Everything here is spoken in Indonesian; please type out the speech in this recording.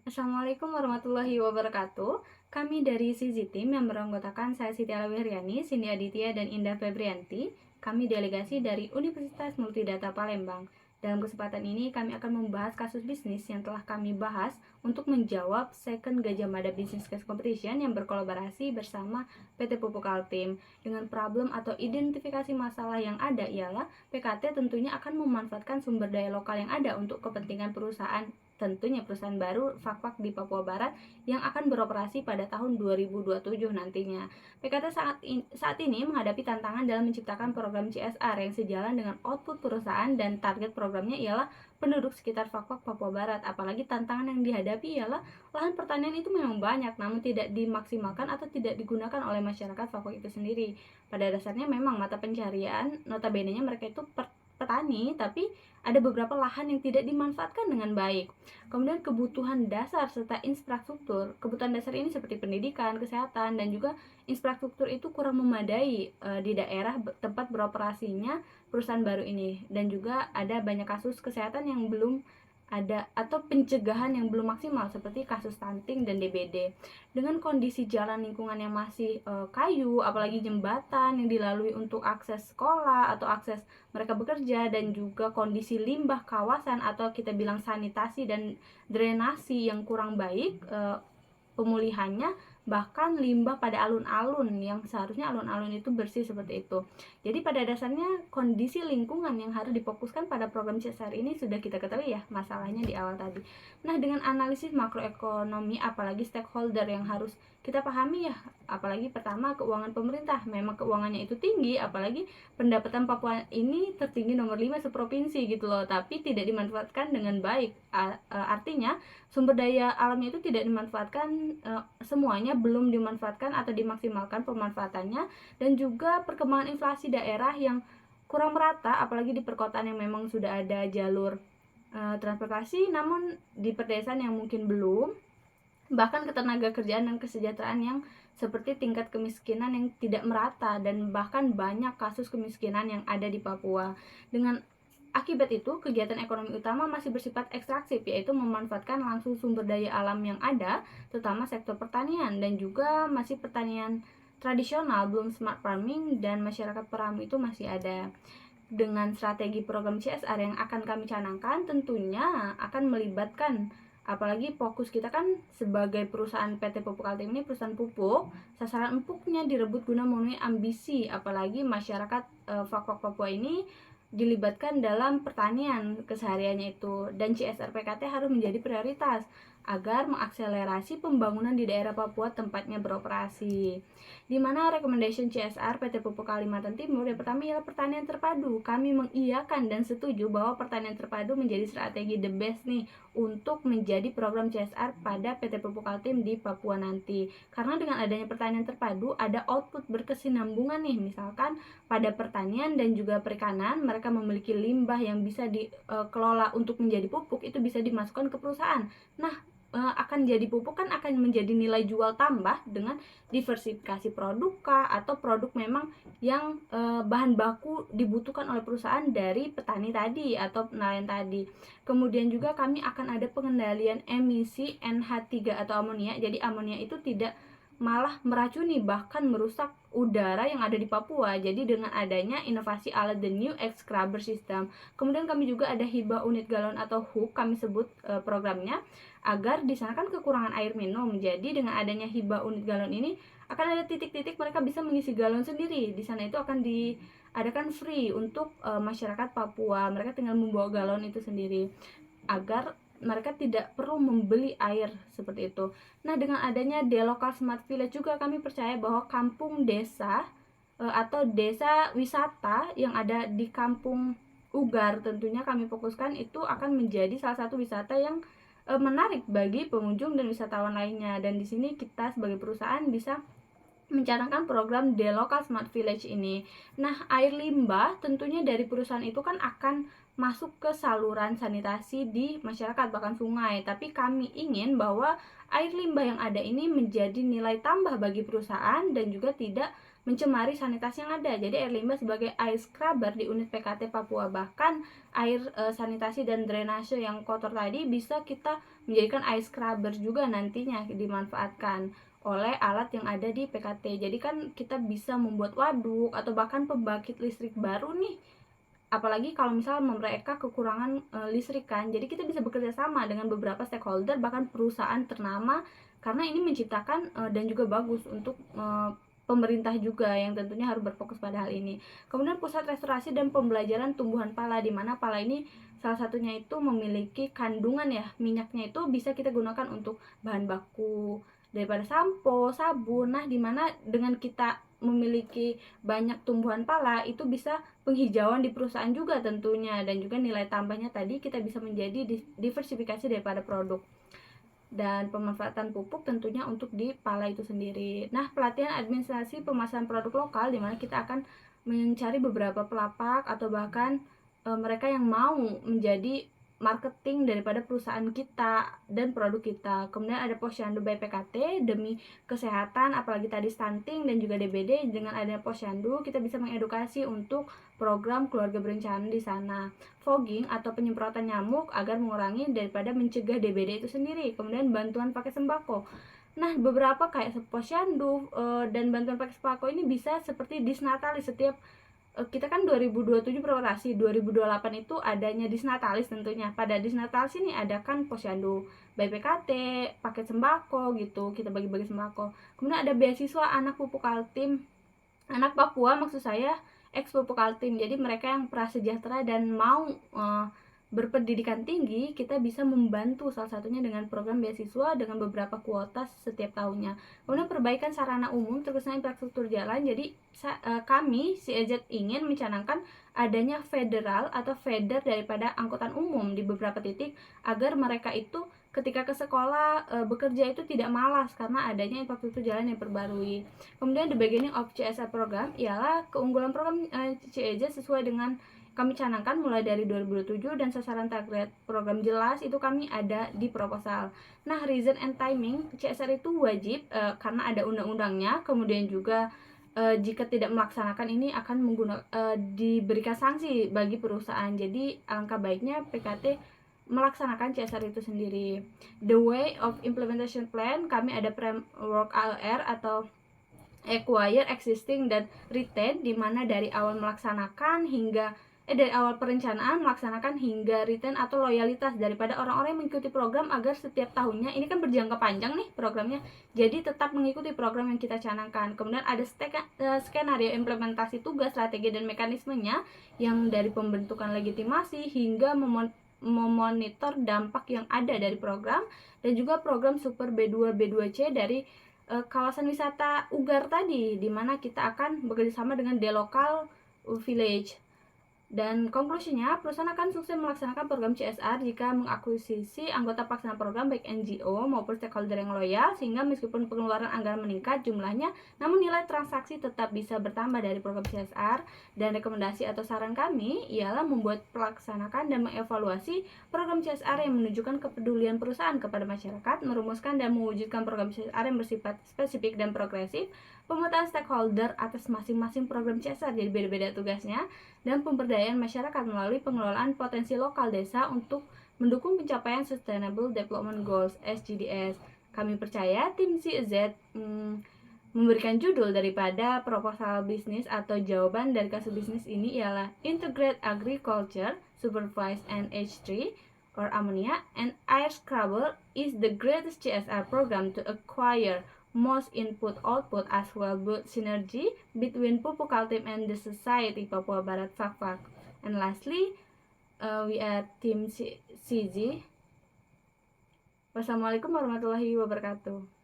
Assalamualaikum warahmatullahi wabarakatuh. Kami dari Sisi Tim yang beranggotakan saya Siti Alawiryani, Cindy Aditya, dan Indah Febrianti. Kami delegasi dari Universitas Multidata Palembang. Dalam kesempatan ini kami akan membahas kasus bisnis yang telah kami bahas untuk menjawab Second Gajah Mada Business Case Competition yang berkolaborasi bersama PT Pupuk Altim. Dengan problem atau identifikasi masalah yang ada ialah PKT tentunya akan memanfaatkan sumber daya lokal yang ada untuk kepentingan perusahaan, tentunya perusahaan baru Fakfak di Papua Barat yang akan beroperasi pada tahun 2027 nantinya. PKT saat ini menghadapi tantangan dalam menciptakan program CSR yang sejalan dengan output perusahaan, dan target programnya ialah penduduk sekitar Fakfak Papua Barat. Apalagi tantangan yang dihadapi ialah lahan pertanian itu memang banyak namun tidak dimaksimalkan atau tidak digunakan oleh masyarakat Fakfak itu sendiri. Pada dasarnya memang mata pencarian notabene-nya mereka itu petani, tapi ada beberapa lahan yang tidak dimanfaatkan dengan baik. Kemudian kebutuhan dasar serta infrastruktur. Kebutuhan dasar ini seperti pendidikan, kesehatan, dan juga infrastruktur itu kurang memadai di daerah tempat beroperasinya perusahaan baru ini. Dan juga ada banyak kasus kesehatan yang belum ada atau pencegahan yang belum maksimal seperti kasus stunting dan DBD. Dengan kondisi jalan lingkungan yang masih kayu, apalagi jembatan yang dilalui untuk akses sekolah atau akses mereka bekerja, dan juga kondisi limbah kawasan atau kita bilang sanitasi dan drenasi yang kurang baik, pemulihannya, bahkan limbah pada alun-alun yang seharusnya alun-alun itu bersih seperti itu. Jadi pada dasarnya kondisi lingkungan yang harus difokuskan pada program CSR ini sudah kita ketahui ya masalahnya di awal tadi. Nah, dengan analisis makroekonomi apalagi stakeholder yang harus kita pahami ya, apalagi pertama keuangan pemerintah, memang keuangannya itu tinggi, apalagi pendapatan Papua ini tertinggi nomor 5 seprovinsi gitu loh, tapi tidak dimanfaatkan dengan baik. Artinya sumber daya alamnya itu tidak dimanfaatkan, semuanya belum dimanfaatkan atau dimaksimalkan pemanfaatannya, dan juga perkembangan inflasi daerah yang kurang merata, apalagi di perkotaan yang memang sudah ada jalur transportasi, namun di pedesaan yang mungkin belum, bahkan ketenaga kerjaan dan kesejahteraan yang seperti tingkat kemiskinan yang tidak merata, dan bahkan banyak kasus kemiskinan yang ada di Papua. Dengan akibat itu, kegiatan ekonomi utama masih bersifat ekstraktif, yaitu memanfaatkan langsung sumber daya alam yang ada, terutama sektor pertanian, dan juga masih pertanian tradisional, belum smart farming, dan masyarakat peramu itu masih ada. Dengan strategi program CSR yang akan kami canangkan, tentunya akan melibatkan, apalagi fokus kita kan sebagai perusahaan PT Pupuk Altim ini perusahaan pupuk, sasaran empuknya direbut guna memenuhi ambisi, apalagi masyarakat Fakfak Papua ini dilibatkan dalam pertanian kesehariannya itu, dan CSR PKT harus menjadi prioritas agar mengakselerasi pembangunan di daerah Papua tempatnya beroperasi. Di mana recommendation CSR PT Pupuk Kalimantan Timur yang pertama ialah pertanian terpadu. Kami mengiyakan dan setuju bahwa pertanian terpadu menjadi strategi the best nih untuk menjadi program CSR pada PT Pupuk Altim di Papua nanti. Karena dengan adanya pertanian terpadu ada output berkesinambungan nih, misalkan pada pertanian dan juga perikanan mereka memiliki limbah yang bisa dikelola untuk menjadi pupuk, itu bisa dimasukkan ke perusahaan. Nah, akan jadi pupuk kan akan menjadi nilai jual tambah dengan diversifikasi produk kah, atau produk memang yang bahan baku dibutuhkan oleh perusahaan dari petani tadi atau nelayan tadi. Kemudian juga kami akan ada pengendalian emisi NH3 atau amonia. Jadi amonia itu tidak malah meracuni, bahkan merusak udara yang ada di Papua. Jadi dengan adanya inovasi alat the new X scrubber system. Kemudian kami juga ada hibah unit galon atau HUG kami sebut programnya, agar di sana kan kekurangan air minum. Jadi dengan adanya hibah unit galon ini akan ada titik-titik mereka bisa mengisi galon sendiri. Di sana itu akan diadakan free untuk masyarakat Papua. Mereka tinggal membawa galon itu sendiri agar mereka tidak perlu membeli air seperti itu. Nah, dengan adanya Delokal Smart Village juga kami percaya bahwa kampung desa atau desa wisata yang ada di Kampung Ugar tentunya kami fokuskan itu akan menjadi salah satu wisata yang menarik bagi pengunjung dan wisatawan lainnya. Dan di sini kita sebagai perusahaan bisa mencanangkan program The Local Smart Village ini. Nah, air limbah tentunya dari perusahaan itu kan akan masuk ke saluran sanitasi di masyarakat, bahkan sungai. Tapi kami ingin bahwa air limbah yang ada ini menjadi nilai tambah bagi perusahaan dan juga tidak mencemari sanitasi yang ada. Jadi air limbah sebagai air scrubber di unit PKT Papua. Bahkan air sanitasi dan drainase yang kotor tadi bisa kita menjadikan air scrubber juga nantinya dimanfaatkan oleh alat yang ada di PKT. Jadi kan kita bisa membuat waduk atau bahkan pembangkit listrik baru nih, apalagi kalau misalnya mereka kekurangan listrik kan. Jadi kita bisa bekerja sama dengan beberapa stakeholder, bahkan perusahaan ternama, karena ini menciptakan dan juga bagus untuk pemerintah juga yang tentunya harus berfokus pada hal ini. Kemudian pusat restorasi dan pembelajaran tumbuhan pala, di mana pala ini salah satunya itu memiliki kandungan ya, minyaknya itu bisa kita gunakan untuk bahan baku daripada sampo, sabun. Nah, dimana dengan kita memiliki banyak tumbuhan pala itu bisa penghijauan di perusahaan juga tentunya, dan juga nilai tambahnya tadi kita bisa menjadi diversifikasi daripada produk dan pemanfaatan pupuk tentunya untuk di pala itu sendiri. Nah, pelatihan administrasi pemasaran produk lokal, di mana kita akan mencari beberapa pelapak atau bahkan mereka yang mau menjadi marketing daripada perusahaan kita dan produk kita. Kemudian ada posyandu by PKT demi kesehatan, apalagi tadi stunting dan juga DBD. Dengan adanya posyandu kita bisa mengedukasi untuk program keluarga berencana di sana. Fogging atau penyemprotan nyamuk agar mengurangi daripada mencegah DBD itu sendiri. Kemudian bantuan pakai sembako. Nah, beberapa kayak posyandu dan bantuan pakai sembako ini bisa seperti disnatalis. Setiap kita kan 2027 prorasi, 2028 itu adanya disnatalis tentunya. Pada disnatalis ini adakan posyandu by PKT, paket sembako gitu, kita bagi-bagi sembako. Kemudian ada beasiswa anak pupuk Kaltim, anak Papua maksud saya, ex pupuk Kaltim. Jadi mereka yang prasejahtera dan mau berpendidikan tinggi, kita bisa membantu salah satunya dengan program beasiswa dengan beberapa kuota setiap tahunnya. Kemudian perbaikan sarana umum terkhususnya infrastruktur jalan. Jadi kami CEZ ingin mencanangkan adanya federal atau feeder daripada angkutan umum di beberapa titik agar mereka itu ketika ke sekolah bekerja itu tidak malas karena adanya infrastruktur jalan yang perbarui. Kemudian the beginning of CSR program ialah keunggulan program CEZ sesuai dengan kami canangkan mulai dari 2007 dan sasaran target program jelas itu kami ada di proposal. Nah, reason and timing CSR itu wajib karena ada undang-undangnya. Kemudian juga jika tidak melaksanakan ini akan diberikan sanksi bagi perusahaan. Jadi alangkah baiknya PKT melaksanakan CSR itu sendiri. The way of implementation plan, kami ada framework AER atau acquire, existing, dan retain, di mana dari awal melaksanakan hingga dari awal perencanaan, melaksanakan hingga retain atau loyalitas daripada orang-orang yang mengikuti program agar setiap tahunnya, ini kan berjangka panjang nih programnya, jadi tetap mengikuti program yang kita canangkan. Kemudian ada skenario implementasi tugas, strategi, dan mekanismenya yang dari pembentukan legitimasi hingga memonitor dampak yang ada dari program, dan juga program super B2 B2C dari kawasan wisata Ugar tadi, di mana kita akan bekerjasama dengan Delokal Village. Dan konklusinya, perusahaan akan sukses melaksanakan program CSR jika mengakuisisi anggota pelaksana program baik NGO maupun stakeholder yang loyal, sehingga meskipun pengeluaran anggaran meningkat jumlahnya, namun nilai transaksi tetap bisa bertambah dari program CSR. Dan rekomendasi atau saran kami ialah membuat, pelaksanakan, dan mengevaluasi program CSR yang menunjukkan kepedulian perusahaan kepada masyarakat, merumuskan dan mewujudkan program CSR yang bersifat spesifik dan progresif, pemetaan stakeholder atas masing-masing program CSR, jadi beda-beda tugasnya, dan pemberdayaan masyarakat melalui pengelolaan potensi lokal desa untuk mendukung pencapaian Sustainable Development Goals (SDGs). Kami percaya tim CEZ memberikan judul daripada proposal bisnis atau jawaban dari kasus bisnis ini ialah Integrated Agriculture Supervised NH3 or ammonia and air scrubber is the greatest CSR program to acquire most input-output as well build synergy between Pupuk Kaltim and the society Papua Barat Fakfak. And lastly, we are Team CZ. Wassalamualaikum warahmatullahi wabarakatuh.